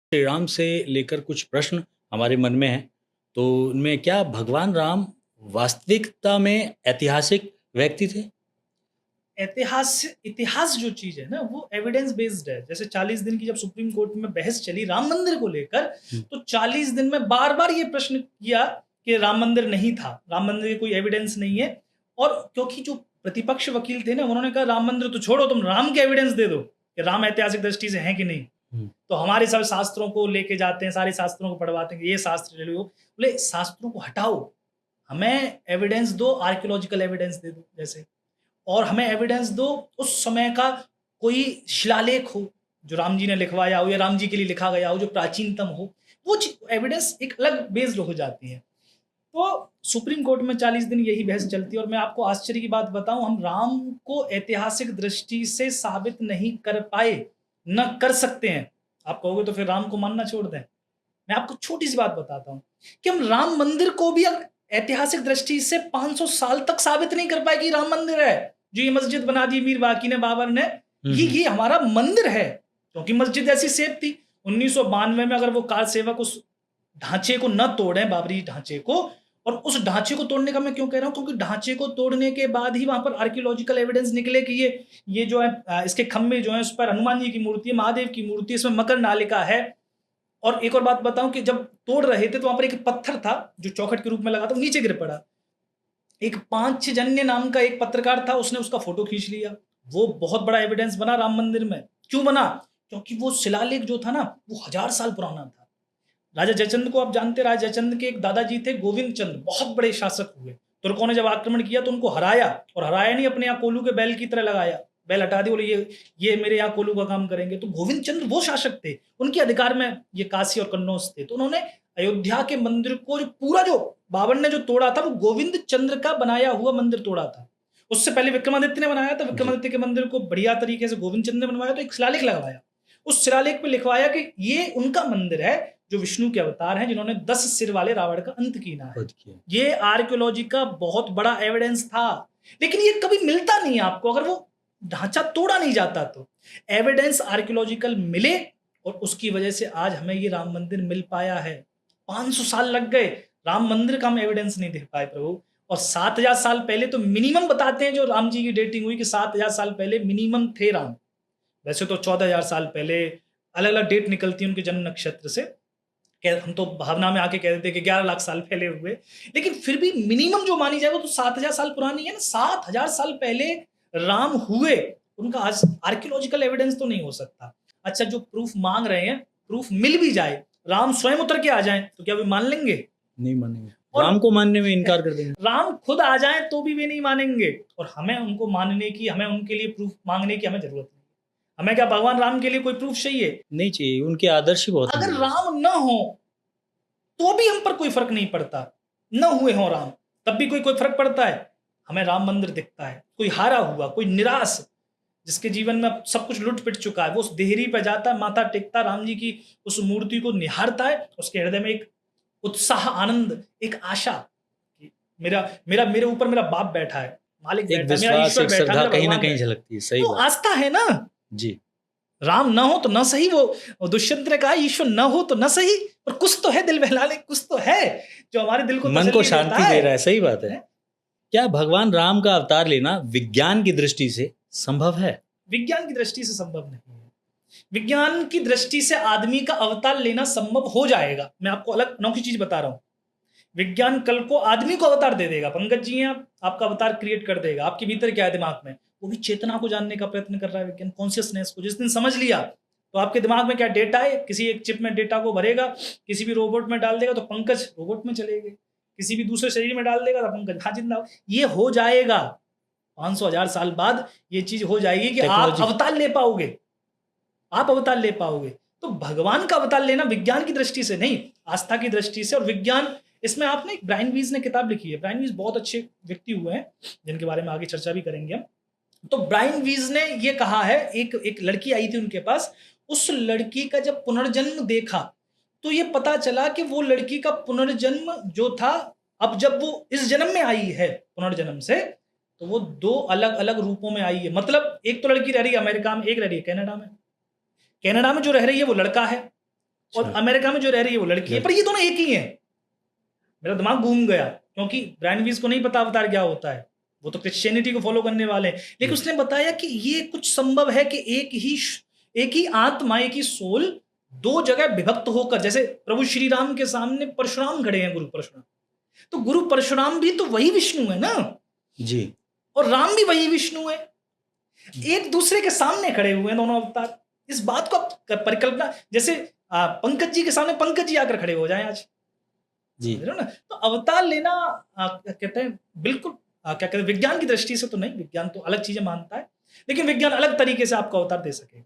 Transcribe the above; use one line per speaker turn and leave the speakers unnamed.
श्री राम से लेकर कुछ प्रश्न हमारे मन में हैं। तो उनमें क्या भगवान राम वास्तविकता में ऐतिहासिक व्यक्ति थे?
इतिहास जो चीज़ है ना, वो एविडेंस बेस्ड है। जैसे 40 दिन की जब सुप्रीम कोर्ट में बहस चली राम मंदिर को लेकर,
हुँ।
तो 40 दिन में बार-बार ये प्रश्न किया कि राम मंदिर नहीं था, राम मंदिर की कोई एविडेंस नहीं है। और क्योंकि जो प्रतिपक्ष वकील थे ना, उन्होंने कहा राम मंदिर तो छोड़ो, तुम राम के एविडेंस दे दो कि राम ऐतिहासिक दृष्टि से हैं कि नहीं।
हुँ।
तो हमारे सब शास्त्रों को लेके जाते हैं, सारे शास्त्रों को पढ़वाते हैं कि ये शास्त्र ले लो। बोले शास्त्रों को हटाओ, हमें एविडेंस दो, आर्कियोलॉजिकल एविडेंस दे दो जैसे। और हमें एविडेंस दो उस समय का, कोई शिलालेख हो जो राम जी ने लिखवाया हो या राम जी के लिए लिखा गया हो जो प्राचीनतम हो। वो एविडेंस एक अलग बेस्ड हो जाती है। तो सुप्रीम कोर्ट में 40 दिन यही बहस चलती है। और मैं आपको आश्चर्य की बात बताऊं, हम राम को ऐतिहासिक दृष्टि से साबित नहीं कर पाए, न कर सकते हैं। आप कहोगे तो फिर राम को मानना छोड़ दें। मैं आपको छोटी सी बात बताता हूँ कि हम राम मंदिर को भी ऐतिहासिक दृष्टि से 500 साल तक साबित नहीं कर पाए कि राम मंदिर है। जो ये मस्जिद बना दी मीर बाकी ने, बाबर ने,
हुँ, हुँ।
ये हमारा मंदिर है। क्योंकि मस्जिद ऐसी सेफ थी। 1992 में अगर वो कार सेवक उस ढांचे को न तोड़े, बाबरी ढांचे को, और उस ढांचे को तोड़ने का मैं क्यों कह रहा हूं, क्योंकि ढांचे को तोड़ने के बाद ही वहां पर आर्कियोलॉजिकल एविडेंस निकले कि ये जो है इसके खम्भे जो है, उस पर हनुमान जी की मूर्ति है, महादेव की मूर्ति है, इसमें मकर नालिका है। और एक और बात बताऊं कि जब तोड़ रहे थे तो वहां पर एक पत्थर था जो चौखट के रूप में लगा था, वो नीचे गिर पड़ा। एक पांचजन्य नाम का एक पत्रकार था, उसने उसका फोटो खींच लिया। वो बहुत बड़ा एविडेंस बना राम मंदिर में। क्यों बना? क्योंकि वो शिलालेख जो था ना, वो 1000 साल पुराना था। राजा जयचंद को आप जानते, राजा जयचंद के एक दादाजी थे गोविंद चंद, बहुत बड़े शासक हुए। तुर्कों ने जब आक्रमण किया तो उनको हराया, और हराया नहीं, अपने यहाँ कोलू के बैल की तरह लगाया, बैल हटा दी, बोले ये मेरे यहाँ कोलू का काम करेंगे। तो गोविंद चंद्र वो शासक थे, उनके अधिकार में ये काशी और कन्नौज थे। तो उन्होंने अयोध्या के मंदिर को, जो पूरा जो बाबर ने जो तोड़ा था, वो गोविंद चंद्र का बनाया हुआ मंदिर तोड़ा था। उससे पहले विक्रमादित्य ने बनाया था,
जी।
विक्रमादित्य के मंदिर को बढ़िया तरीके से गोविंद चंद्र ने बनवाया। तो एक शिलालेख लगवाया, उस शिलालेख पे लिखवाया कि ये उनका मंदिर है, जो विष्णु के अवतार हैं, जिन्होंने 10 सिर वाले रावण का अंत कीना है।
खुद किया।
ये आर्कियोलॉजी का बहुत बड़ा एविडेंस था। लेकिन ये कभी मिलता नहीं आपको, अगर वो ढांचा तोड़ा नहीं जाता तो। एविडेंस आर्कियोलॉजिकल मिले, और उसकी वजह से आज हमें ये राम मंदिर मिल पाया है। 500 साल लग गए, राम मंदिर का हम एविडेंस नहीं देख पाए प्रभु। और 7000 साल पहले तो मिनिमम बताते हैं, जो राम जी की डेटिंग हुई कि 7000 साल पहले मिनिमम थे राम। वैसे तो 14,000 साल पहले अलग अलग डेट निकलती है उनके जन्म नक्षत्र से। हम तो भावना में आके कह देते कि 11 लाख साल पहले हुए। लेकिन फिर भी मिनिमम जो मानी जाए वो तो 7000 साल पुरानी है ना। 7000 साल पहले राम हुए, उनका आज आर्कियोलॉजिकल एविडेंस तो नहीं हो सकता। अच्छा, जो प्रूफ मांग रहे हैं, प्रूफ मिल भी जाए, राम स्वयं उतर के आ जाएं, तो क्या वे मान लेंगे?
नहीं मानेंगे।
और
राम को मानने में इनकार कर देंगे।
राम खुद आ जाएं तो भी वे नहीं मानेंगे। और हमें उनको मानने की, हमें उनके लिए प्रूफ मांगने की हमें जरूरत नहीं। हमें क्या भगवान राम के लिए कोई प्रूफ चाहिए?
नहीं चाहिए, उनके आदर्श ही बहुत
अगर
हैं।
राम न हो तो भी हम पर कोई फर्क नहीं पड़ता। न हुए हों राम, तब भी कोई फर्क पड़ता है? हमें राम मंदिर दिखता है। कोई हारा हुआ, कोई निराश, जिसके जीवन में सब कुछ लुट पिट चुका है, वो उस देहरी पे जाता है, माथा टेकता, राम जी की उस मूर्ति को निहारता है। उसके हृदय में एक उत्साह, आनंद, एक आशा कि मेरा मेरा मेरे ऊपर मेरा बाप बैठा है, मालिक
एक
बैठा है, मेरा
विश्वास,
ईश्वर
एक
बैठा है,
श्रद्धा
मेरा
कहीं न
भगवान
कहीं
बैठा है।
झलकती है, सही
तो
बात।
आस्था है ना।
जी।
राम ना हो तो न सही, वो दुष्यंत ने कहा ईश्वर न हो तो न सही, पर कुछ तो है दिल बहलाने, कुछ तो है जो हमारे दिल को
मन को
तसल्ली देता
शांति दे रहा
है।
है, सही बात है। क्या भगवान राम का अवतार लेना विज्ञान की दृष्टि से संभव है?
विज्ञान की दृष्टि से संभव नहीं है। विज्ञान की दृष्टि से आदमी का अवतार लेना संभव हो जाएगा। मैं आपको अलग अनोखी चीज बता रहा हूं। विज्ञान कल को आदमी को अवतार दे देगा। पंकज जी हैं, आपका अवतार क्रिएट कर देगा। आपके भीतर क्या है दिमाग में, वो भी चेतना को जानने का प्रयत्न कर रहा है विज्ञान, कॉन्शियसनेस को। जिस दिन समझ लिया तो आपके दिमाग में क्या डेटा है, किसी एक चिप में डेटा को भरेगा, किसी भी रोबोट में डाल देगा तो पंकज रोबोट में चलेंगे, किसी भी दूसरे शरीर में डाल देगा तो पंकज हाँ जिंदा। ये हो जाएगा 500,000 साल बाद। ये चीज हो जाएगी कि आप
टेक्नोलॉजी।
अवतार ले पाओगे, आप अवतार ले पाओगे। तो भगवान का अवतार लेना विज्ञान की दृष्टि से नहीं, आस्था की दृष्टि से। और विज्ञान, इसमें आपने, ब्रायन वीज ने किताब लिखी है। ब्रायन वीज बहुत अच्छे व्यक्ति हुए हैं, जिनके बारे में आगे चर्चा भी करेंगे हम। तो ब्रायन वीज ने ये कहा है, एक एक लड़की आई थी उनके पास, उस लड़की का जब पुनर्जन्म देखा तो ये पता चला कि वो लड़की का पुनर्जन्म जो था, अब जब वो इस जन्म में आई है पुनर्जन्म से, तो वो दो अलग अलग रूपों में आई है। मतलब एक तो लड़की रह रही है अमेरिका में, एक रह रही है कनाडा में। कनाडा में जो रह रही है वो लड़का है, और
अच्छा।
अमेरिका में जो रह रही है वो लड़की है, पर ये दोनों एक ही हैं। मेरा दिमाग घूम गया क्योंकि ब्रायन वीज को नहीं पता अवतार क्या होता है, वो तो क्रिश्चियनिटी को फॉलो करने वाले हैं, लेकिन उसने बताया कि ये कुछ संभव है कि एक ही आत्मा, एक ही सोल दो जगह विभक्त होकर, जैसे प्रभु श्री राम के सामने परशुराम खड़े हैं, गुरु परशुराम, तो गुरु परशुराम भी तो वही विष्णु है ना,
जी।
और राम भी वही विष्णु है, एक दूसरे के सामने खड़े हुए हैं दोनों अवतार। इस बात को आप परिकल्पना, जैसे पंकज जी के सामने पंकज जी आकर खड़े हो जाएं आज,
जी।
समझ रहे हो ना। तो अवतार लेना क्या कहते हैं, बिल्कुल क्या कहते हैं, विज्ञान की दृष्टि से तो नहीं, विज्ञान तो अलग चीजें मानता है, लेकिन विज्ञान अलग तरीके से आपको अवतार दे सकेगा।